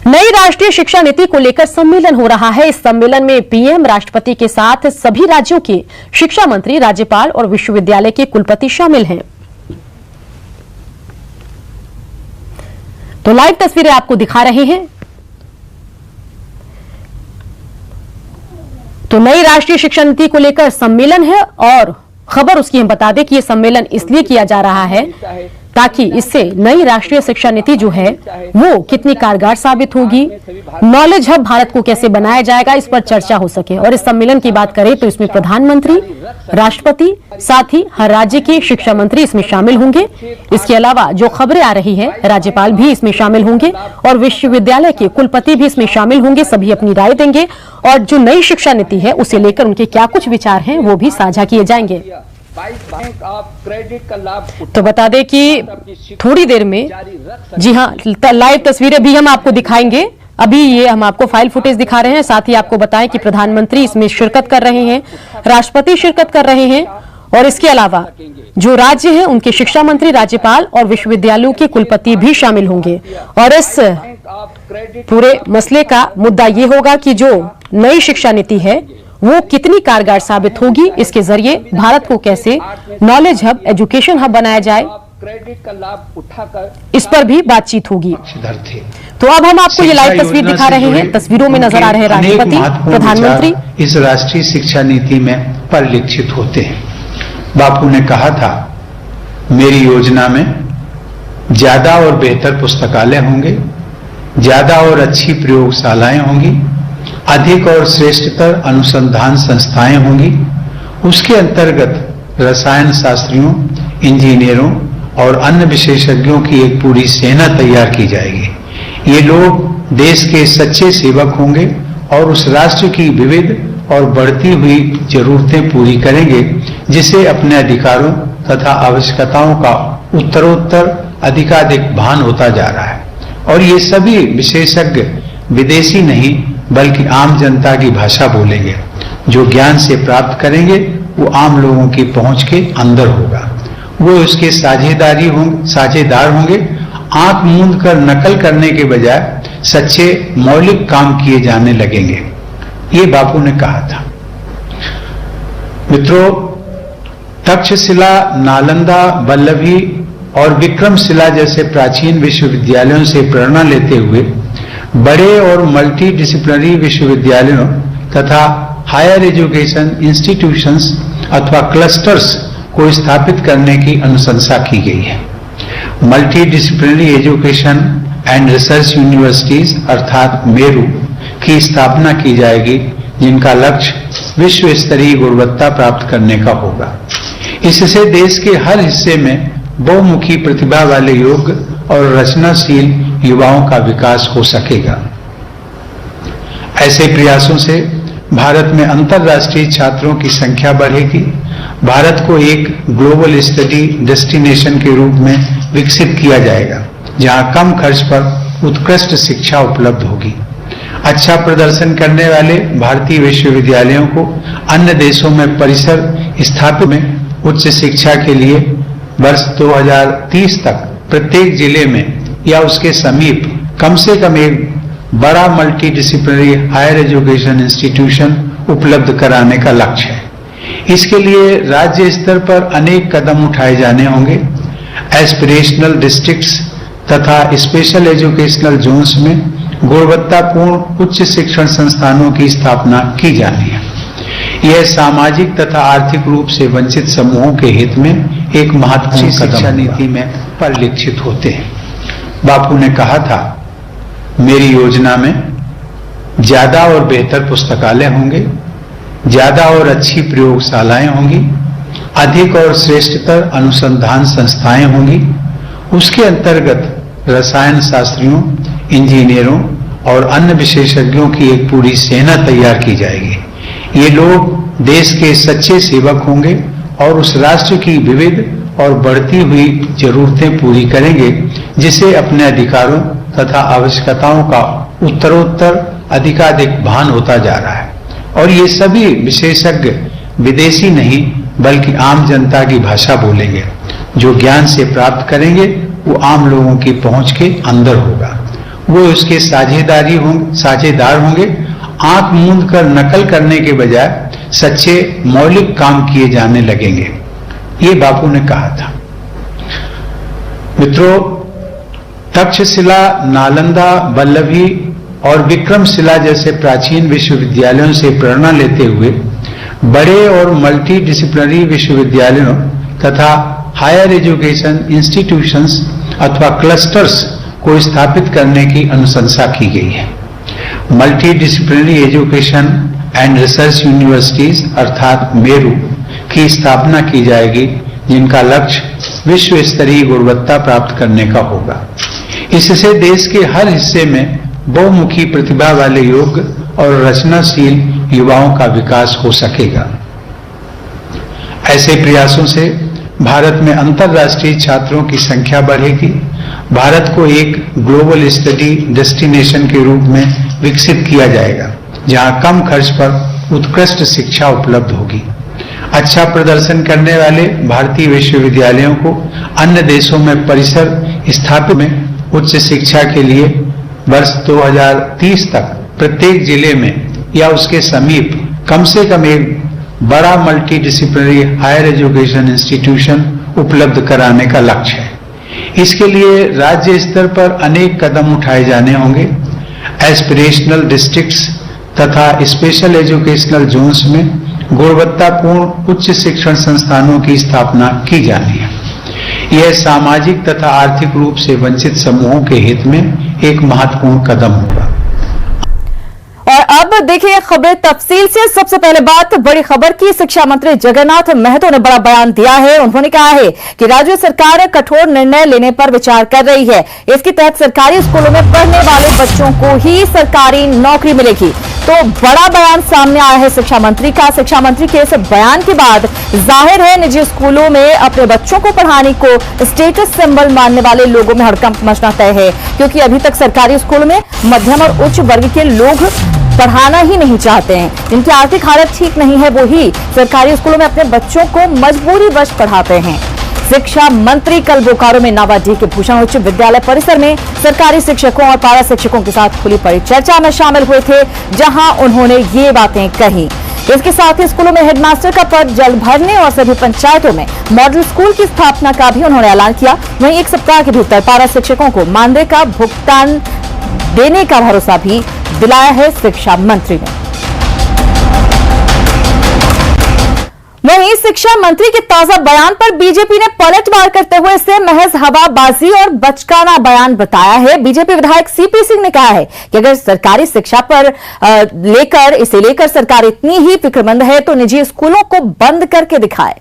नई राष्ट्रीय शिक्षा नीति को लेकर सम्मेलन हो रहा है। इस सम्मेलन में पीएम, राष्ट्रपति के साथ सभी राज्यों के शिक्षा मंत्री, राज्यपाल और विश्वविद्यालय के कुलपति शामिल हैं। तो लाइव तस्वीरें आपको दिखा रहे हैं। तो नई राष्ट्रीय शिक्षा नीति को लेकर सम्मेलन है और खबर उसकी हम बता दें कि यह सम्मेलन इसलिए किया जा रहा है ताकि इससे नई राष्ट्रीय शिक्षा नीति जो है वो कितनी कारगर साबित होगी, नॉलेज हब भारत को कैसे बनाया जाएगा, इस पर चर्चा हो सके। और इस सम्मेलन की बात करें तो इसमें प्रधानमंत्री, राष्ट्रपति, साथ ही हर राज्य के शिक्षा मंत्री इसमें शामिल होंगे। इसके अलावा जो खबरें आ रही है, राज्यपाल भी इसमें शामिल होंगे और विश्वविद्यालय के कुलपति भी इसमें शामिल होंगे। सभी अपनी राय देंगे और जो नई शिक्षा नीति है उसे लेकर उनके क्या कुछ विचार हैं वो भी साझा किए जाएंगे। तो बता दें कि थोड़ी देर में, जी हाँ, लाइव तस्वीरें भी हम आपको दिखाएंगे। अभी ये हम आपको फाइल फुटेज दिखा रहे हैं। साथ ही आपको बताएं कि प्रधानमंत्री इसमें शिरकत कर रहे हैं, राष्ट्रपति शिरकत कर रहे हैं और इसके अलावा जो राज्य है उनके शिक्षा मंत्री, राज्यपाल और विश्वविद्यालयों के कुलपति भी शामिल होंगे। और इस पूरे मसले का मुद्दा ये होगा कि जो नई शिक्षा नीति है वो कितनी कारगर साबित होगी, इसके जरिए भारत को कैसे नॉलेज हब, एजुकेशन हब बनाया जाए, इस पर भी बातचीत होगी। तो अब हम आपको ये लाइव तस्वीर दिखा रहे हैं। तस्वीरों में नजर आ रहे हैं राष्ट्रपति, प्रधानमंत्री। इस राष्ट्रीय शिक्षा नीति में परिलक्षित होते हैं। बापू ने कहा था, मेरी योजना में ज्यादा और बेहतर पुस्तकालय होंगे, ज्यादा और अच्छी प्रयोगशालाएं होंगी, अधिक और श्रेष्ठतर अनुसंधान संस्थाएं होंगी। उसके अंतर्गत रसायन शास्त्रियों, इंजीनियरों और अन्य विशेषज्ञों की एक पूरी सेना तैयार की जाएगी। ये लोग देश के सच्चे सेवक होंगे और उस राष्ट्र की विविध और बढ़ती हुई जरूरतें पूरी करेंगे, जिसे अपने अधिकारों तथा आवश्यकताओं का उत्तरोत्तर अधिकाधिक भान होता जा रहा है। और ये सभी विशेषज्ञ विदेशी नहीं बल्कि आम जनता की भाषा बोलेंगे। जो ज्ञान से प्राप्त करेंगे वो आम लोगों की पहुंच के अंदर होगा। वो उसके साझेदार होंगे। आंख मूंद कर नकल करने के बजाय सच्चे मौलिक काम किए जाने लगेंगे। ये बापू ने कहा था। मित्रों, तक्षशिला, नालंदा, वल्लभी और विक्रमशिला जैसे प्राचीन विश्वविद्यालयों से प्रेरणा लेते हुए बड़े और मल्टी डिसिप्लिनरी विश्वविद्यालयों तथा हायर एजुकेशन इंस्टीट्यूशंस अथवा क्लस्टर्स को स्थापित करने की अनुशंसा की गई है। Multi disciplinary education and research universities अर्थात मेरू की स्थापना की जाएगी, जिनका लक्ष्य विश्व स्तरीय गुणवत्ता प्राप्त करने का होगा। इससे देश के हर हिस्से में बहुमुखी प्रतिभा वाले योग्य और रचनाशील युवाओं का विकास हो सकेगा। ऐसे प्रयासों से भारत में अंतर्राष्ट्रीय छात्रों की संख्या बढ़ेगी। भारत को एक ग्लोबल स्टडी डेस्टिनेशन के रूप में विकसित किया जाएगा, जहां कम खर्च पर उत्कृष्ट शिक्षा उपलब्ध होगी। अच्छा प्रदर्शन करने वाले भारतीय विश्वविद्यालयों को अन्य देशों में परिसर स्थापित में उच्च शिक्षा के लिए वर्ष 2030 तक प्रत्येक जिले में या उसके समीप कम से कम एक बड़ा multidisciplinary higher education institution उपलब्ध कराने का लक्ष्य है। इसके लिए राज्य स्तर पर अनेक कदम उठाए जाने होंगे। एस्पिरेशनल डिस्ट्रिक्ट्स तथा स्पेशल एजुकेशनल जोन्स में गुणवत्तापूर्ण उच्च शिक्षण संस्थानों की स्थापना की जानी है। यह सामाजिक तथा आर्थिक रूप से वंचित समूहों के हित में एक महत्वपूर्ण शिक्षा नीति में परिलक्षित होते हैं। बापू ने कहा था, मेरी योजना में ज्यादा और बेहतर पुस्तकालय होंगे, ज्यादा और अच्छी प्रयोगशालाएं होंगी, अधिक और श्रेष्ठतर अनुसंधान संस्थाएं होंगी। उसके अंतर्गत रसायन शास्त्रियों, इंजीनियरों और अन्य विशेषज्ञों की एक पूरी सेना तैयार की जाएगी। ये लोग देश के सच्चे सेवक होंगे और उस राष्ट्र की विविध और बढ़ती हुई जरूरतें पूरी करेंगे, जिसे अपने अधिकारों तथा आवश्यकताओं का उत्तरोत्तर अधिकाधिक भान होता जा रहा है। और ये सभी विशेषज्ञ विदेशी नहीं बल्कि आम जनता की भाषा बोलेंगे। जो ज्ञान से प्राप्त करेंगे वो आम लोगों की पहुंच के अंदर होगा। वो उसके साझेदार होंगे। आंख मूंद कर नकल करने के बजाय सच्चे मौलिक काम किए जाने लगेंगे, ये बापू ने कहा था। मित्रों, तक्षशिला, नालंदा, वल्लभी और विक्रमशिला जैसे प्राचीन विश्वविद्यालयों से प्रेरणा लेते हुए बड़े और मल्टी डिसिप्लिनरी विश्वविद्यालयों तथा हायर एजुकेशन इंस्टीट्यूशंस अथवा क्लस्टर्स को स्थापित करने की अनुशंसा की गई है। Multi disciplinary education and research universities अर्थात मेरू की स्थापना की जाएगी, जिनका लक्ष्य विश्व स्तरीय गुणवत्ता प्राप्त करने का होगा। इससे देश के हर हिस्से में बहुमुखी प्रतिभा वाले योग्य और रचनाशील युवाओं का विकास हो सकेगा। ऐसे प्रयासों से भारत में अंतर्राष्ट्रीय छात्रों की संख्या बढ़ेगी, भारत को एक ग्लोबल स्टडी डेस्टिनेशन के रूप में विकसित किया जाएगा, जहां कम खर्च पर उत्कृष्ट शिक्षा उपलब्ध होगी। अच्छा प्रदर्शन करने वाले भारतीय विश्वविद्यालयों को अन्य देशों में परिसर स्थापित में उच्च शिक्षा के लिए वर्ष 2030 तक प्रत्येक जिले में या उसके समीप कम से कम एक बड़ा multidisciplinary higher education institution उपलब्ध कराने का लक्ष्य है। इसके लिए राज्य स्तर पर अनेक कदम उठाए जाने होंगे। एस्पिरेशनल डिस्ट्रिक्ट्स तथा स्पेशल एजुकेशनल जोन्स में गुणवत्तापूर्ण उच्च शिक्षण संस्थानों की स्थापना की जानी है। यह सामाजिक तथा आर्थिक रूप से वंचित समूहों के हित में एक महत्वपूर्ण कदम होगा। और अब देखिए खबरें तफसील से। सबसे पहले बात बड़ी खबर की, शिक्षा मंत्री जगन्नाथ महतो ने बड़ा बयान दिया है। उन्होंने कहा है कि राज्य सरकार कठोर निर्णय लेने पर विचार कर रही है। इसके तहत सरकारी स्कूलों में पढ़ने वाले बच्चों को ही सरकारी नौकरी मिलेगी। तो बड़ा बयान सामने आया है शिक्षा मंत्री का। शिक्षा मंत्री के इस बयान के बाद जाहिर है निजी स्कूलों में अपने बच्चों को पढ़ाने को स्टेटस सिंबल मानने वाले लोगों में हड़कंप मचना तय है, क्योंकि अभी तक सरकारी स्कूलों में मध्यम और उच्च वर्ग के लोग पढ़ाना ही नहीं चाहते हैं। जिनकी आर्थिक हालत ठीक नहीं है वो ही सरकारी स्कूलों में अपने बच्चों को मजबूरीवश पढ़ाते हैं। शिक्षा मंत्री कल बोकारो में नावाडीह के भूषण उच्च विद्यालय परिसर में सरकारी शिक्षकों और पारा शिक्षकों के साथ खुली परिचर्चा में शामिल हुए थे, जहां उन्होंने ये बातें कही। इसके साथ ही स्कूलों में हेडमास्टर का पद जल्द भरने और सभी पंचायतों में मॉडल स्कूल की स्थापना का भी उन्होंने ऐलान किया। वहीं एक सप्ताह के भीतर पारा शिक्षकों को मानदेय का भुगतान देने का भरोसा भी दिलाया है शिक्षा मंत्री ने। वहीं शिक्षा मंत्री के ताजा बयान पर बीजेपी ने पलटवार करते हुए इसे महज हवाबाजी और बचकाना बयान बताया है। बीजेपी विधायक सीपी सिंह ने कहा है कि अगर सरकारी शिक्षा पर लेकर सरकार इतनी ही फिक्रमंद है तो निजी स्कूलों को बंद करके दिखाए।